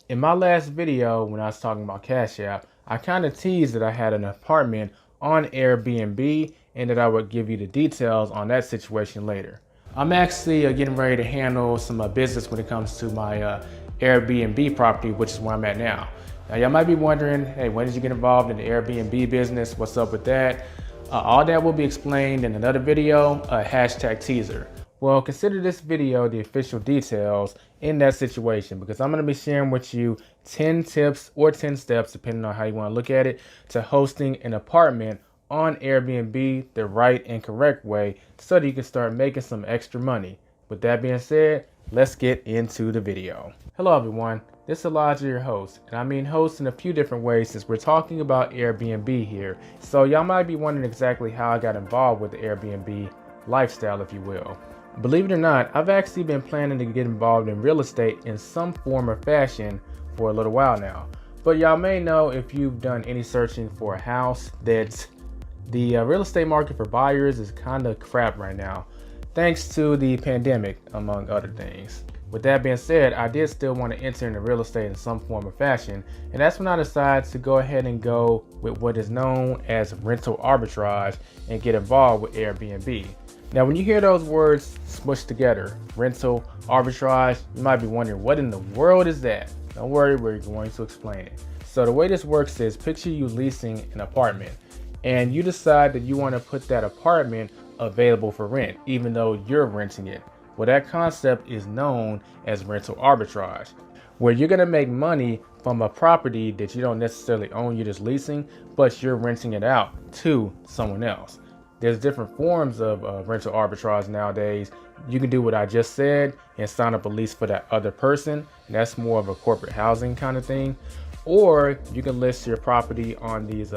In my last video, when I was talking about Cash App, I kind of teased that I had an apartment on Airbnb and that I would give you the details on that situation later. I'm actually getting ready to handle some business when it comes to my Airbnb property, which is where I'm at now. Now, y'all might be wondering, hey, when did you get involved in the Airbnb business? What's up with that? All that will be explained in another video, hashtag teaser. Well, consider this video the official details in that situation because I'm going to be sharing with you 10 tips or 10 steps, depending on how you want to look at it, to hosting an apartment on Airbnb the right and correct way so that you can start making some extra money. With that being said, let's get into the video. Hello everyone, this is Elijah, your host, and I mean host in a few different ways since we're talking about Airbnb here. So y'all might be wondering exactly how I got involved with the Airbnb lifestyle, if you will. Believe it or not, I've actually been planning to get involved in real estate in some form or fashion for a little while now. But y'all may know, if you've done any searching for a house, that the real estate market for buyers is kind of crap right now, thanks to the pandemic, among other things. With that being said, I did still want to enter into real estate in some form or fashion, and that's when I decided to go ahead and go with what is known as rental arbitrage and get involved with Airbnb. Now, when you hear those words smushed together, rental arbitrage, you might be wondering, what in the world is that? Don't worry, we're going to explain it. So the way this works is, picture you leasing an apartment and you decide that you want to put that apartment available for rent, even though you're renting it. Well, that concept is known as rental arbitrage, where you're going to make money from a property that you don't necessarily own, you're just leasing, but you're renting it out to someone else. There's different forms of rental arbitrage nowadays. You can do what I just said and sign up a lease for that other person, and that's more of a corporate housing kind of thing. Or you can list your property on these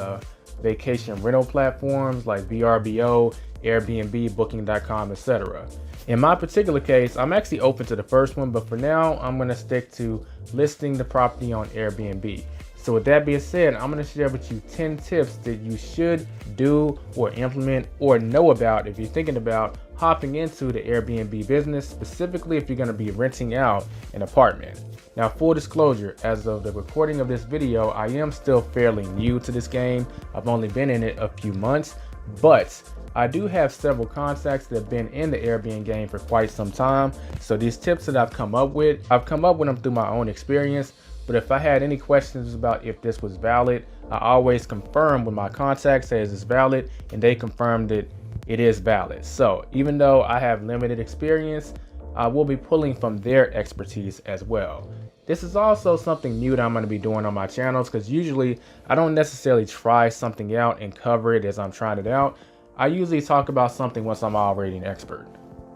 vacation rental platforms like VRBO, Airbnb, Booking.com, etc. In my particular case, I'm actually open to the first one, but for now, I'm going to stick to listing the property on Airbnb. So with that being said, I'm going to share with you 10 tips that you should do or implement or know about if you're thinking about hopping into the Airbnb business, specifically if you're going to be renting out an apartment. Now, full disclosure, as of the recording of this video, I am still fairly new to this game. I've only been in it a few months, but I do have several contacts that have been in the Airbnb game for quite some time. So these tips that I've come up with them through my own experience. But if I had any questions about if this was valid, I always confirm with my contacts says it's valid, and they confirmed that it is valid. So even though I have limited experience, I will be pulling from their expertise as well. This is also something new that I'm going to be doing on my channels, because usually I don't necessarily try something out and cover it as I'm trying it out. I usually talk about something once I'm already an expert.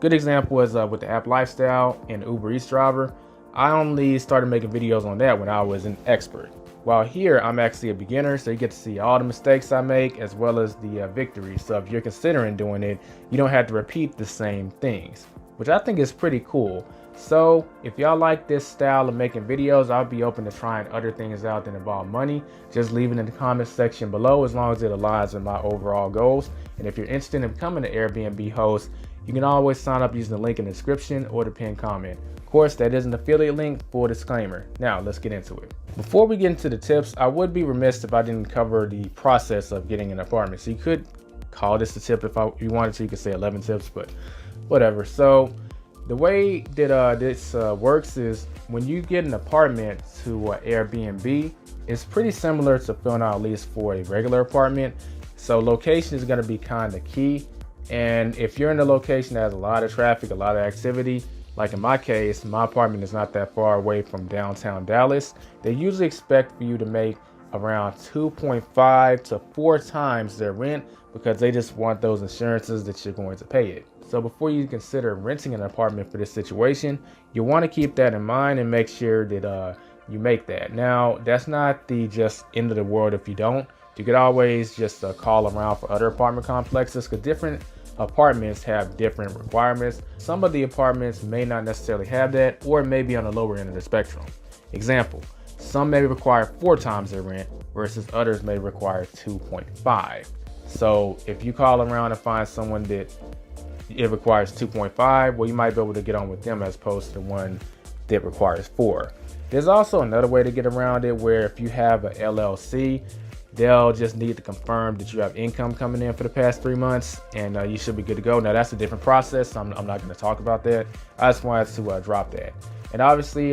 Good example is with the app Lifestyle and Uber Eats driver. I only started making videos on that when I was an expert. While here, I'm actually a beginner, so you get to see all the mistakes I make as well as the victories. So if you're considering doing it, you don't have to repeat the same things, which I think is pretty cool. So if y'all like this style of making videos, I'll be open to trying other things out that involve money. Just leave it in the comments section below as long as it aligns with my overall goals. And if you're interested in becoming an Airbnb host, you can always sign up using the link in the description or the pinned comment. Of course, that is an affiliate link, full disclaimer. Now let's get into it. Before we get into the tips, I would be remiss if I didn't cover the process of getting an apartment. So you could call this a tip if you wanted to. You could say 11 tips, but whatever. So the way that this works is, when you get an apartment to Airbnb, it's pretty similar to filling out a lease for a regular apartment. So location is going to be kind of key. And if you're in a location that has a lot of traffic, a lot of activity, like in my case, my apartment is not that far away from downtown Dallas, they usually expect for you to make around 2.5 to 4 times their rent, because they just want those insurances that you're going to pay it. So before you consider renting an apartment for this situation, you want to keep that in mind and make sure that you make that. Now, that's not the just end of the world if you don't. You could always just call around for other apartment complexes, because different apartments have different requirements. Some of the apartments may not necessarily have that, or may be on the lower end of the spectrum. Example, some may require 4 times their rent, versus others may require 2.5. So if you call around and find someone that it requires 2.5, well, you might be able to get on with them as opposed to the one that requires 4. There's also another way to get around it where if you have a LLC, they'll just need to confirm that you have income coming in for the past 3 months, and you should be good to go. Now that's a different process. So I'm not going to talk about that. I just wanted to drop that. And obviously,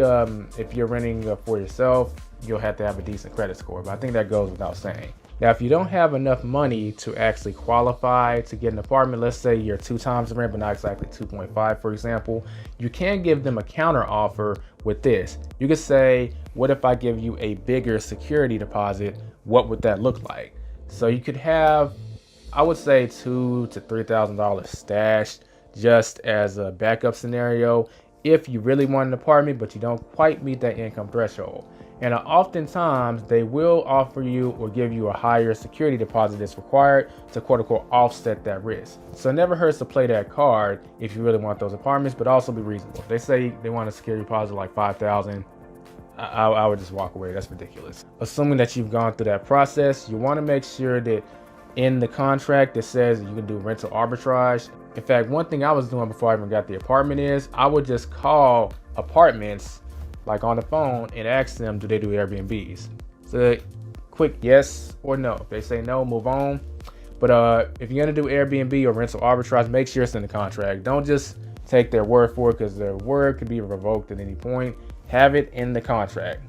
if you're renting for yourself, you'll have to have a decent credit score, but I think that goes without saying. Now, if you don't have enough money to actually qualify to get an apartment, let's say you're 2 times the rent, but not exactly 2.5, for example, you can give them a counter offer with this. You could say, what if I give you a bigger security deposit? What would that look like? So you could have, I would say $2,000 to $3,000 stashed just as a backup scenario if you really want an apartment, but you don't quite meet that income threshold. And oftentimes they will offer you or give you a higher security deposit that's required to quote unquote offset that risk. So it never hurts to play that card if you really want those apartments, but also be reasonable. If they say they want a security deposit like $5,000, I would just walk away. That's ridiculous. Assuming that you've gone through that process, you want to make sure that in the contract that says you can do rental arbitrage. In fact, one thing I was doing before I even got the apartment is I would just call apartments like on the phone and ask them, do they do Airbnbs? So quick yes or no. If they say no, move on. But if you're gonna do Airbnb or rental arbitrage, make sure it's in the contract. Don't just take their word for it, because their word could be revoked at any point. Have it in the contract,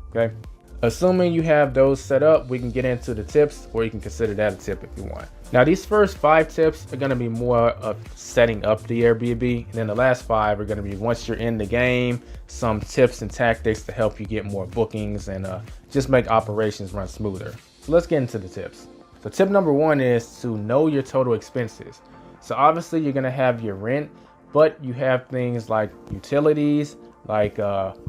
okay? Assuming you have those set up, we can get into the tips, or you can consider that a tip if you want. Now, these first 5 tips are gonna be more of setting up the Airbnb, and then the last 5 are gonna be once you're in the game, some tips and tactics to help you get more bookings and just make operations run smoother. So let's get into the tips. So tip number 1 is to know your total expenses. So obviously you're gonna have your rent, but you have things like utilities, like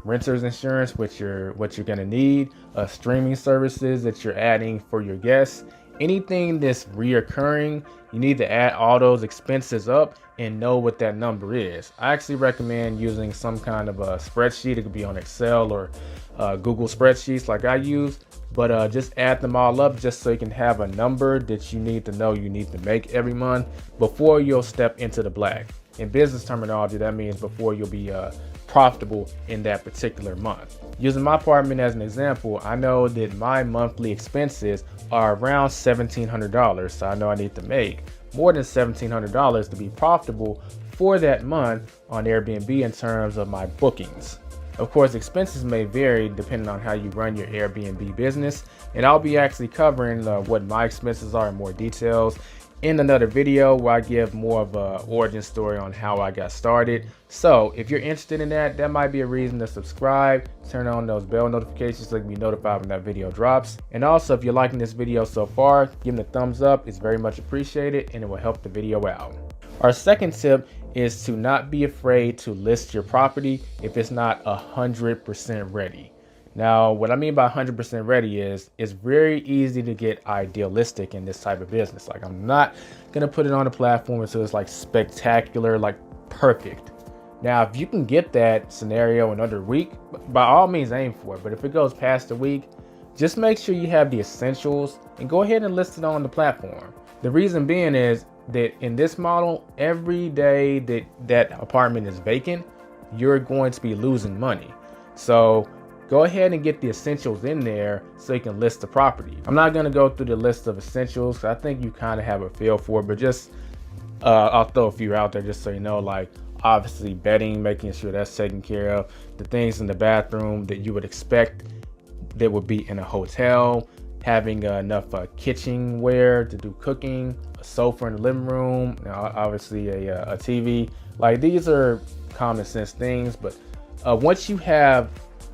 renter's insurance, what you're gonna need, streaming services that you're adding for your guests, anything that's reoccurring. You need to add all those expenses up and know what that number is. I actually recommend using some kind of a spreadsheet. It could be on Excel or Google spreadsheets like I use, but just add them all up just so you can have a number that you need to know you need to make every month before you'll step into the black. In business terminology, that means before you'll be profitable in that particular month. Using my apartment as an example, I know that my monthly expenses are around $1,700. So I know I need to make more than $1,700 to be profitable for that month on Airbnb in terms of my bookings. Of course, expenses may vary depending on how you run your Airbnb business, and I'll be actually covering what my expenses are in more details in another video where I give more of a origin story on how I got started. So if you're interested in that, that might be a reason to subscribe, turn on those bell notifications so you can be notified when that video drops. And also, if you're liking this video so far, give them a thumbs up. It's very much appreciated and it will help the video out. Our second tip is to not be afraid to list your property if it's not 100% ready. Now, what I mean by 100% ready is it's very easy to get idealistic in this type of business. Like, I'm not gonna put it on the platform until it's like spectacular, like perfect. Now, if you can get that scenario in under a week, by all means aim for it. But if it goes past a week, just make sure you have the essentials and go ahead and list it on the platform. The reason being is that in this model, every day that that apartment is vacant, you're going to be losing money. So go ahead and get the essentials in there so you can list the property. I'm not gonna go through the list of essentials. I think you kind of have a feel for it, but just I'll throw a few out there just so you know, like obviously bedding, making sure that's taken care of, the things in the bathroom that you would expect that would be in a hotel, having enough kitchenware to do cooking, a sofa in the living room, obviously a TV. Like, these are common sense things, but once you have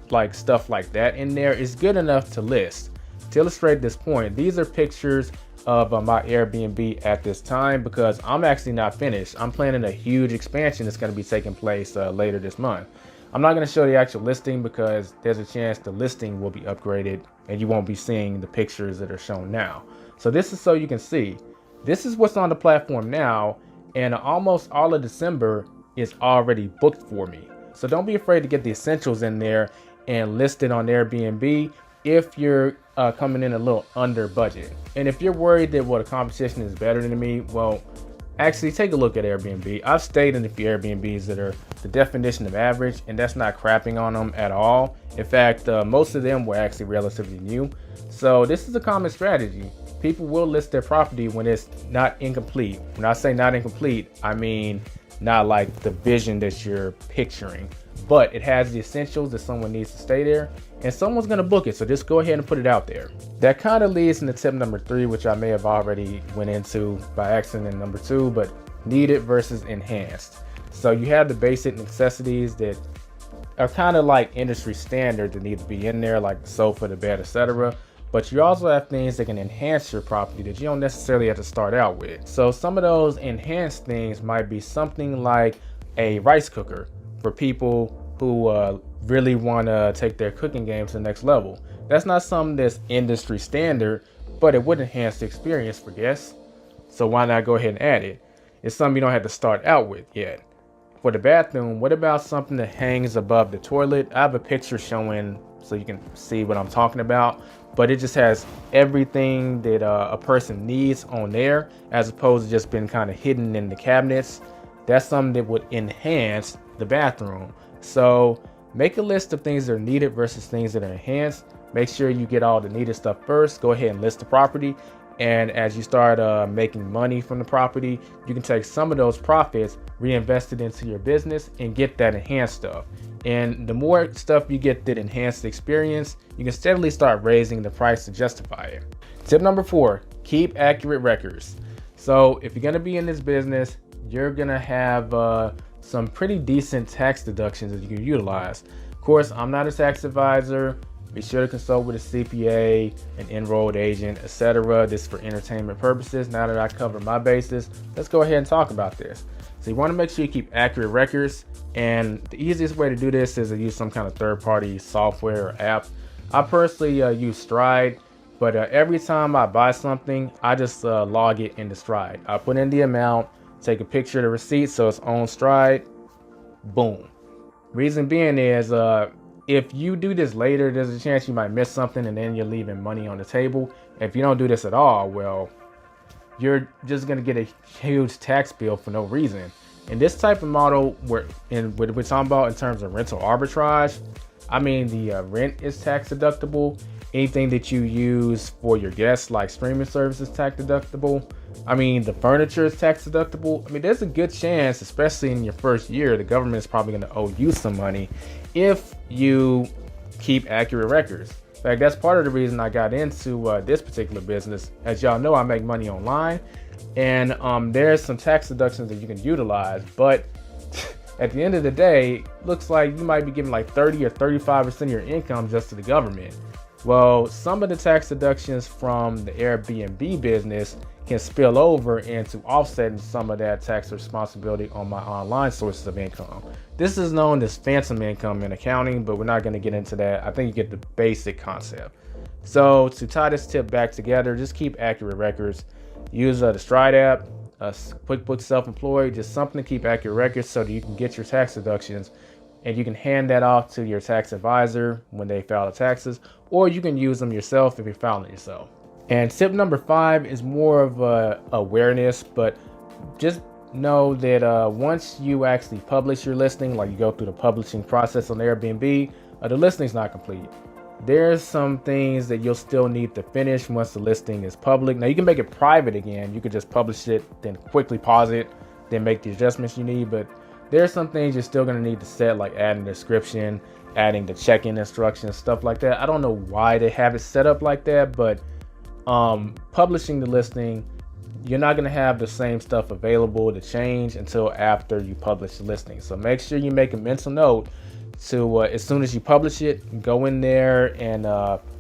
like stuff like that in there, is good enough to list. To illustrate this point, these are pictures of my Airbnb at this time because I'm actually not finished. I'm planning a huge expansion that's going to be taking place later this month. I'm not going to show the actual listing because there's a chance the listing will be upgraded and you won't be seeing the pictures that are shown now. So this is so you can see. This is what's on the platform now, and almost all of December is already booked for me. So don't be afraid to get the essentials in there and list it on Airbnb if you're coming in a little under budget. And if you're worried that, well, the competition is better than me, well, Actually, take a look at Airbnb. I've stayed in a few Airbnbs that are the definition of average, and that's not crapping on them at all. In fact, most of them were actually relatively new. So this is a common strategy. People will list their property when it's not incomplete. When I say not incomplete, I mean not like the vision that you're picturing, but it has the essentials that someone needs to stay there, and someone's gonna book it. So just go ahead and put it out there. That kind of leads into tip number 3, which I may have already went into by accident in number 2, but needed versus enhanced. So you have the basic necessities that are kind of like industry standard that need to be in there, like the sofa, the bed, etc. But you also have things that can enhance your property that you don't necessarily have to start out with. So some of those enhanced things might be something like a rice cooker for people who really want to take their cooking game to the next level. That's not something that's industry standard, but it would enhance the experience for guests. So why not go ahead and add it? It's something you don't have to start out with yet. For the bathroom, what about something that hangs above the toilet? I have a picture showing so you can see what I'm talking about, but it just has everything that a person needs on there, as opposed to just being kind of hidden in the cabinets. That's something that would enhance the bathroom. So make a list of things that are needed versus things that are enhanced. Make sure you get all the needed stuff first. Go ahead and list the property. And as you start making money from the property, you can take some of those profits, reinvest it into your business, and get that enhanced stuff. And the more stuff you get that enhance the experience, you can steadily start raising the price to justify it. Tip number 4, keep accurate records. So if you're gonna be in this business, you're gonna have some pretty decent tax deductions that you can utilize. Of course, I'm not a tax advisor. Be sure to consult with a CPA, an enrolled agent, etc. This is for entertainment purposes. Now that I cover my bases, let's go ahead and talk about this. So you want to make sure you keep accurate records, and the easiest way to do this is to use some kind of third-party software or app. I personally use Stride, but every time I buy something, I just log it into Stride. I put in the amount, take a picture of the receipt so it's on Stride, boom. Reason being is if you do this later, there's a chance you might miss something and then you're leaving money on the table. If you don't do this at all, well, you're just going to get a huge tax bill for no reason. In this type of model, what we're talking about in terms of rental arbitrage, I mean, the rent is tax deductible. Anything that you use for your guests, like streaming services, tax deductible. I mean, the furniture is tax deductible. I mean, there's a good chance, especially in your first year, the government is probably going to owe you some money if you keep accurate records. In fact, that's part of the reason I got into this particular business. As y'all know, I make money online, and there's some tax deductions that you can utilize. But at the end of the day, looks like you might be giving like 30 or 35% of your income just to the government. Well, some of the tax deductions from the Airbnb business can spill over into offsetting some of that tax responsibility on my online sources of income. This is known as phantom income in accounting, but we're not going to get into that. I think you get the basic concept. So to tie this tip back together, just keep accurate records. Use the Stride app, QuickBooks Self-Employed, just something to keep accurate records so that you can get your tax deductions, and you can hand that off to your tax advisor when they file the taxes, or you can use them yourself if you're filing yourself. And tip number 5 is more of awareness, but just know that once you actually publish your listing, like you go through the publishing process on Airbnb, the listing's not complete. There's some things that you'll still need to finish once the listing is public. Now you can make it private again. You could just publish it, then quickly pause it, then make the adjustments you need. But there's some things you're still going to need to set, like adding the description, adding the check-in instructions, stuff like that. I don't know why they have it set up like that, but publishing the listing, you're not going to have the same stuff available to change until after you publish the listing. So make sure you make a mental note to as soon as you publish it, go in there and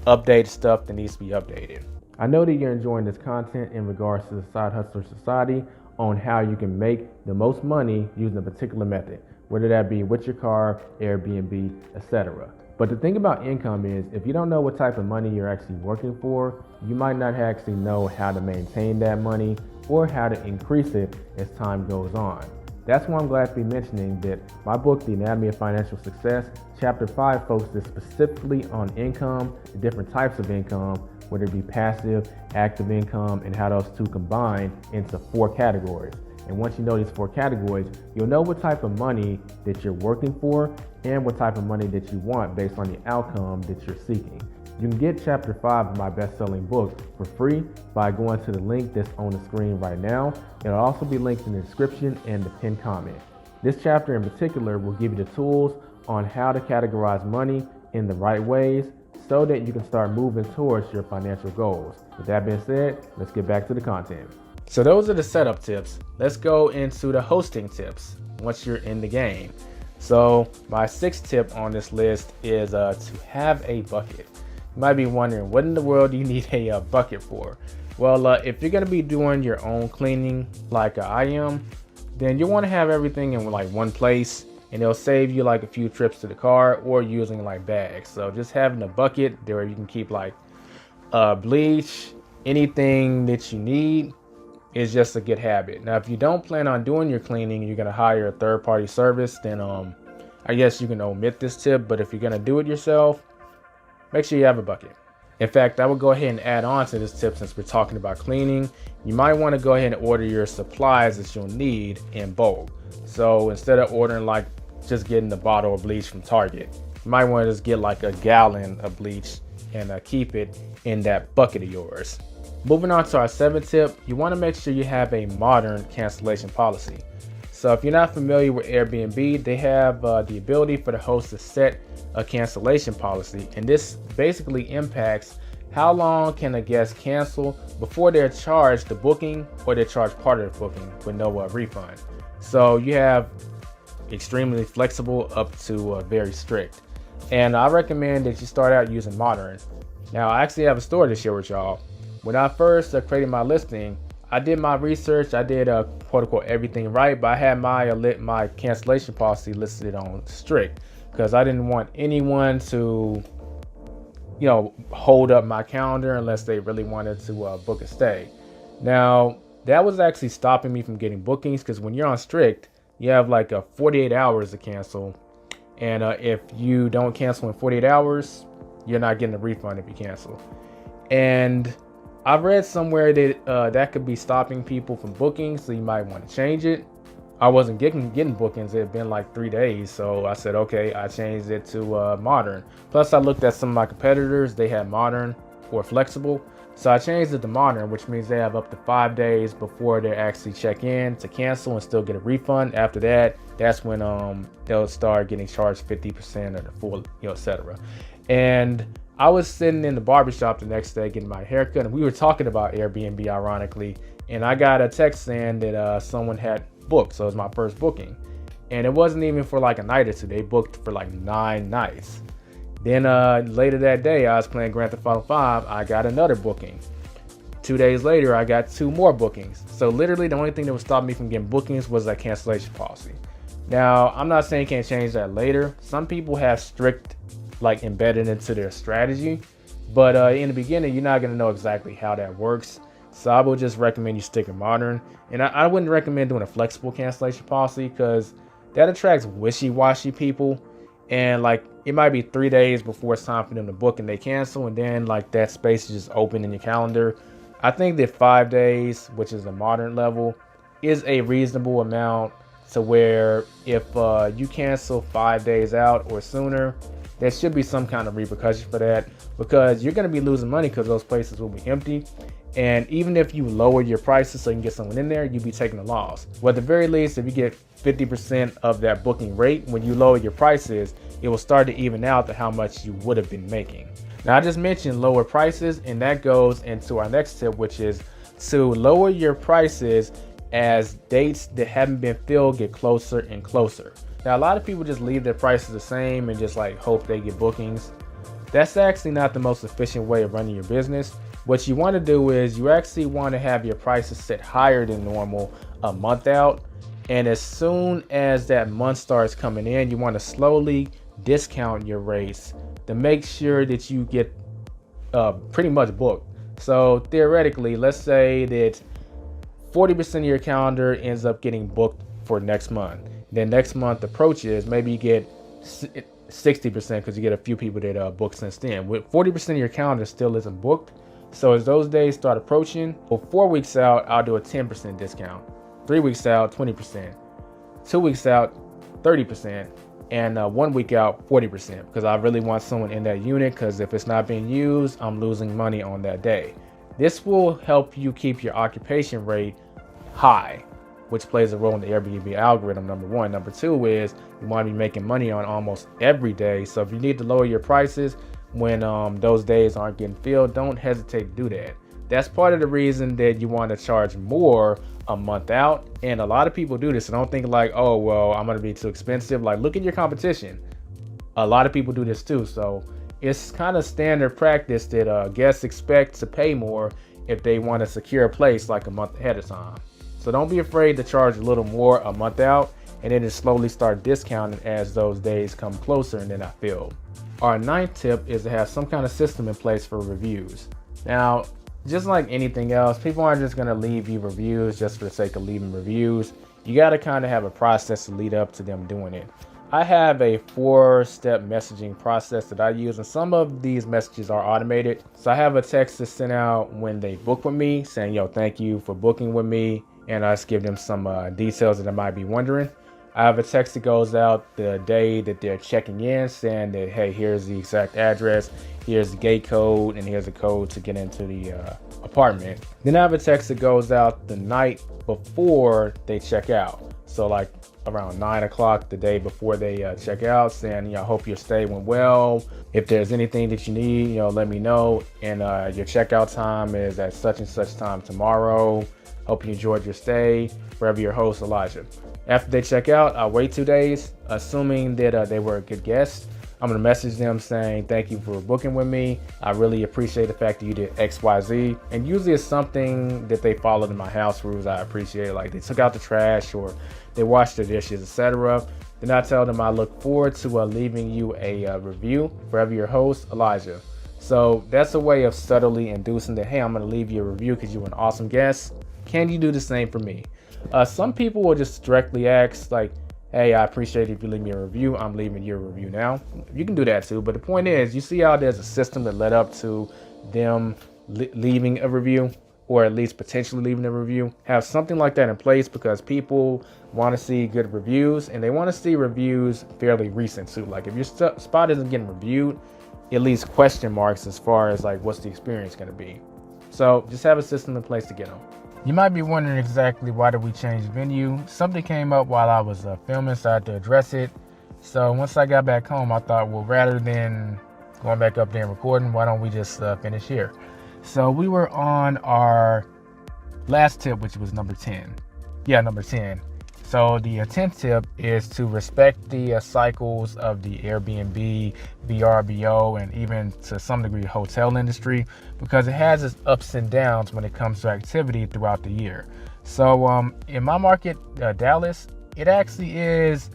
update stuff that needs to be updated. I know that you're enjoying this content in regards to the Side Hustler Society on how you can make the most money using a particular method, whether that be with your car, Airbnb, etc. But the thing about income is, if you don't know what type of money you're actually working for, you might not actually know how to maintain that money or how to increase it as time goes on. That's why I'm glad to be mentioning that my book, The Anatomy of Financial Success, Chapter 5 focuses specifically on income, the different types of income, whether it be passive, active income, and how those two combine into 4 categories. And once you know these 4 categories, you'll know what type of money that you're working for and what type of money that you want based on the outcome that you're seeking. You can get chapter 5 of my best-selling book for free by going to the link that's on the screen right now. It'll also be linked in the description and the pinned comment. This chapter in particular will give you the tools on how to categorize money in the right ways so that you can start moving towards your financial goals. With that being said, let's get back to the content. So those are the setup tips. Let's go into the hosting tips once you're in the game. So my 6th tip on this list is to have a bucket. You might be wondering, what in the world do you need a bucket for? Well, if you're going to be doing your own cleaning like I am, then you want to have everything in like one place, and it'll save you like a few trips to the car or using like bags. So just having a bucket there where you can keep like bleach, anything that you need is just a good habit. Now, if you don't plan on doing your cleaning, you're going to hire a third-party service, then I guess you can omit this tip. But if you're going to do it yourself, make sure you have a bucket. In fact, I would go ahead and add on to this tip since we're talking about cleaning. You might want to go ahead and order your supplies that you'll need in bulk. So instead of ordering like just getting a bottle of bleach from Target, you might want to just get like a gallon of bleach and keep it in that bucket of yours. Moving on to our 7th tip, you want to make sure you have a modern cancellation policy. So if you're not familiar with Airbnb, they have the ability for the host to set a cancellation policy, and this basically impacts how long can a guest cancel before they're charged the booking or they're charged part of the booking with no refund. So you have extremely flexible up to very strict, and I recommend that you start out using modern. Now, I actually have a story to share with y'all. When I first created my listing, I did my research. I did quote unquote everything right, but I had my cancellation policy listed on strict because I didn't want anyone to, hold up my calendar unless they really wanted to book a stay. Now, that was actually stopping me from getting bookings because when you're on strict, you have like 48 hours to cancel, and if you don't cancel in 48 hours, you're not getting a refund if you cancel. And I read somewhere that that could be stopping people from booking, so you might want to change it. I wasn't getting bookings. It had been like 3 days, so I said, okay, I changed it to modern. Plus, I looked at some of my competitors. They had modern or flexible, so I changed it to modern, which means they have up to 5 days before they actually check in to cancel and still get a refund. After that, that's when they'll start getting charged 50% of the full, etc. And I was sitting in the barbershop the next day getting my haircut, and we were talking about Airbnb, ironically, and I got a text saying that someone had booked, so it was my first booking, and it wasn't even for like a night or two. They booked for like 9 nights. Then later that day, I was playing Grand Theft Auto 5. I got another booking. 2 days later, I got 2 more bookings. So literally, the only thing that would stop me from getting bookings was that cancellation policy. Now, I'm not saying you can't change that later. Some people have strict like embedded into their strategy, but in the beginning, you're not going to know exactly how that works. So I would just recommend you stick with modern, and I wouldn't recommend doing a flexible cancellation policy because that attracts wishy-washy people, and like it might be 3 days before it's time for them to book and they cancel, and then like that space is just open in your calendar. I think that 5 days, which is the modern level, is a reasonable amount to where if you cancel 5 days out or sooner, there should be some kind of repercussion for that, because you're going to be losing money because those places will be empty. And even if you lower your prices so you can get someone in there, you'll be taking a loss. Well, at the very least, if you get 50% of that booking rate, when you lower your prices, it will start to even out to how much you would have been making. Now, I just mentioned lower prices, and that goes into our next tip, which is to lower your prices as dates that haven't been filled get closer and closer. Now, a lot of people just leave their prices the same and just like hope they get bookings. That's actually not the most efficient way of running your business. What you want to do is you actually want to have your prices set higher than normal a month out. And as soon as that month starts coming in, you want to slowly discount your rates to make sure that you get pretty much booked. So theoretically, let's say that 40% of your calendar ends up getting booked for next month. Then next month approaches, maybe you get 60% because you get a few people that booked since then. With 40% of your calendar still isn't booked. So as those days start approaching, well, 4 weeks out, I'll do a 10% discount. 3 weeks out, 20%, 2 weeks out, 30%, and 1 week out, 40%, because I really want someone in that unit, because if it's not being used, I'm losing money on that day. This will help you keep your occupation rate high, which plays a role in the Airbnb algorithm, number one. Number two is you want to be making money on almost every day. So if you need to lower your prices when those days aren't getting filled, don't hesitate to do that. That's part of the reason that you want to charge more a month out. And a lot of people do this. So don't think like, oh, well, I'm going to be too expensive. Like, look at your competition. A lot of people do this too. So it's kind of standard practice that guests expect to pay more if they want to secure a place like a month ahead of time. So don't be afraid to charge a little more a month out, and then just slowly start discounting as those days come closer and they're not filled. Our 9th tip is to have some kind of system in place for reviews. Now, just like anything else, people aren't just going to leave you reviews just for the sake of leaving reviews. You got to kind of have a process to lead up to them doing it. I have a 4-step messaging process that I use, and some of these messages are automated. So I have a text that's sent out when they book with me saying, yo, thank you for booking with me. And I just give them some details that I might be wondering. I have a text that goes out the day that they're checking in saying that, hey, here's the exact address, here's the gate code, and here's the code to get into the apartment. Then I have a text that goes out the night before they check out. So like around 9 o'clock the day before they check out, saying, I hope your stay went well. If there's anything that you need, let me know. And your checkout time is at such and such time tomorrow. Hope you enjoyed your stay. Forever your host, Elijah. After they check out, I'll wait 2 days, assuming that they were a good guest. I'm going to message them saying, thank you for booking with me. I really appreciate the fact that you did X, Y, Z. And usually it's something that they followed in my house rules I appreciate, like they took out the trash or they washed their dishes, etc. Then I tell them I look forward to leaving you a review. Forever your host, Elijah. So that's a way of subtly inducing that, hey, I'm going to leave you a review because you were an awesome guest. Can you do the same for me? Some people will just directly ask like, hey, I appreciate it if you leave me a review. I'm leaving you a review now. You can do that too. But the point is, you see how there's a system that led up to them leaving a review, or at least potentially leaving a review. Have something like that in place because people want to see good reviews, and they want to see reviews fairly recent too. Like if your spot isn't getting reviewed, at least question marks as far as like what's the experience going to be. So just have a system in place to get them. You might be wondering exactly why did we change venue. Something came up while I was filming, so I had to address it. So once I got back home, I thought, well, rather than going back up there and recording, why don't we just finish here? So we were on our last tip, which was number 10. Yeah, number 10. So the 10th tip is to respect the cycles of the Airbnb, VRBO, and even to some degree hotel industry, because it has its ups and downs when it comes to activity throughout the year. So in my market, Dallas, it actually is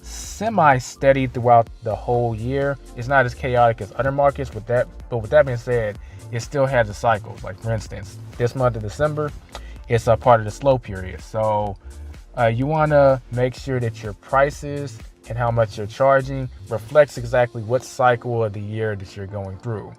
semi-steady throughout the whole year. It's not as chaotic as other markets but with that being said, it still has its cycles. Like for instance, this month of December, it's a part of the slow period. So you want to make sure that your prices and how much you're charging reflects exactly what cycle of the year that you're going through,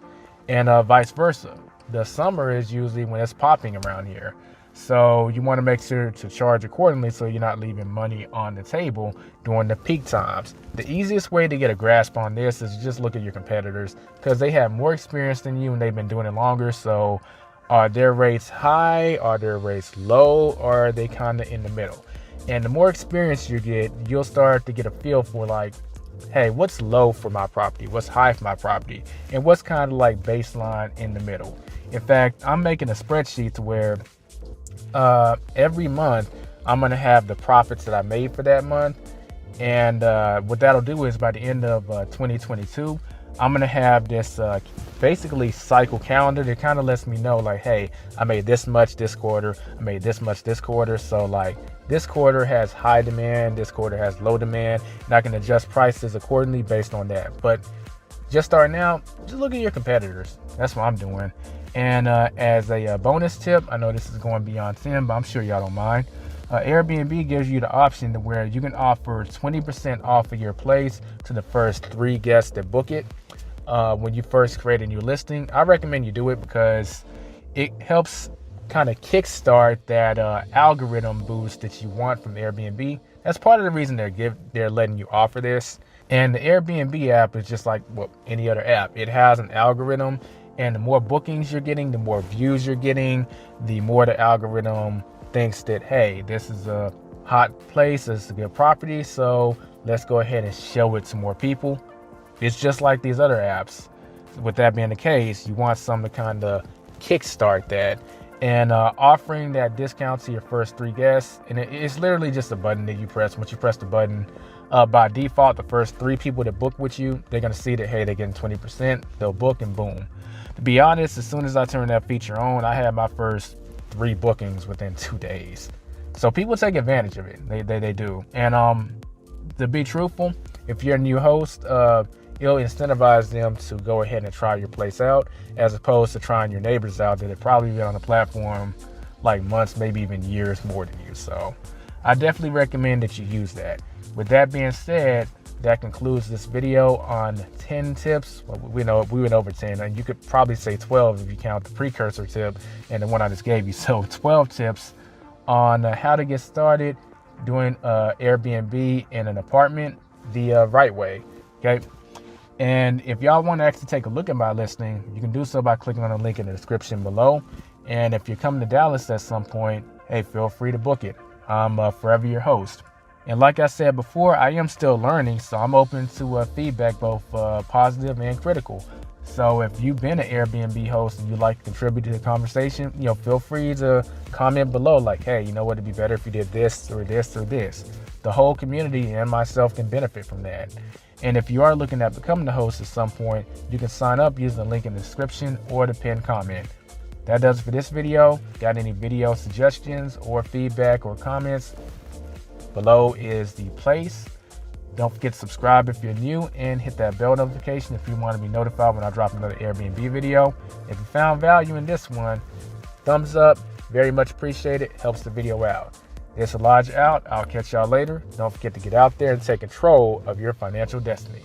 and vice versa. The summer is usually when it's popping around here. So you want to make sure to charge accordingly so you're not leaving money on the table during the peak times. The easiest way to get a grasp on this is just look at your competitors, because they have more experience than you and they've been doing it longer. So are their rates high? Are their rates low? Or are they kind of in the middle? And the more experience you get, you'll start to get a feel for like, hey, what's low for my property? What's high for my property? And what's kind of like baseline in the middle? In fact, I'm making a spreadsheet to where every month I'm going to have the profits that I made for that month. And what that'll do is by the end of 2022, I'm going to have this basically cycle calendar that kind of lets me know like, hey, I made this much this quarter, I made this much this quarter. So like this quarter has high demand, this quarter has low demand, and I can adjust prices accordingly based on that. But just starting out, just look at your competitors. That's what I'm doing. And as a bonus tip, I know this is going beyond 10, but I'm sure y'all don't mind. Airbnb gives you the option to where you can offer 20% off of your place to the first 3 guests that book it. When you first create a new listing, I recommend you do it because it helps kind of kickstart that algorithm boost that you want from Airbnb. That's part of the reason they're letting you offer this. And the Airbnb app is just like any other app. It has an algorithm, and the more bookings you're getting, the more views you're getting, the more the algorithm thinks that, hey, this is a hot place, this is a good property, so let's go ahead and show it to more people. It's just like these other apps. With that being the case, you want something to kind of kickstart that. And offering that discount to your first 3 guests, and it's literally just a button that you press. Once you press the button, by default, the first 3 people that book with you, they're going to see that, hey, they're getting 20%, they'll book, and boom. To be honest, as soon as I turned that feature on, I had my first 3 bookings within 2 days. So people take advantage of it. They do. And to be truthful, if you're a new host, it'll incentivize them to go ahead and try your place out, as opposed to trying your neighbors out that have probably been on the platform like months, maybe even years more than you. So I definitely recommend that you use that. With that being said, that concludes this video on 10 tips. Well, we went over 10, and you could probably say 12 if you count the precursor tip and the one I just gave you. So 12 tips on how to get started doing Airbnb in an apartment the right way. Okay. And if y'all want to actually take a look at my listing, you can do so by clicking on the link in the description below. And if you're coming to Dallas at some point, hey, feel free to book it. I'm forever your host. And like I said before, I am still learning, so I'm open to feedback, both positive and critical. So if you've been an Airbnb host and you'd like to contribute to the conversation, feel free to comment below like, hey, you know what, it'd be better if you did this or this or this. The whole community and myself can benefit from that. And if you are looking at becoming the host at some point, you can sign up using the link in the description or the pinned comment. That does it for this video. Got any video suggestions or feedback or comments? Below is the place. Don't forget to subscribe if you're new, and hit that bell notification if you want to be notified when I drop another Airbnb video. If you found value in this one, thumbs up, very much appreciated, helps the video out. It's Elijah out. I'll catch y'all later. Don't forget to get out there and take control of your financial destiny.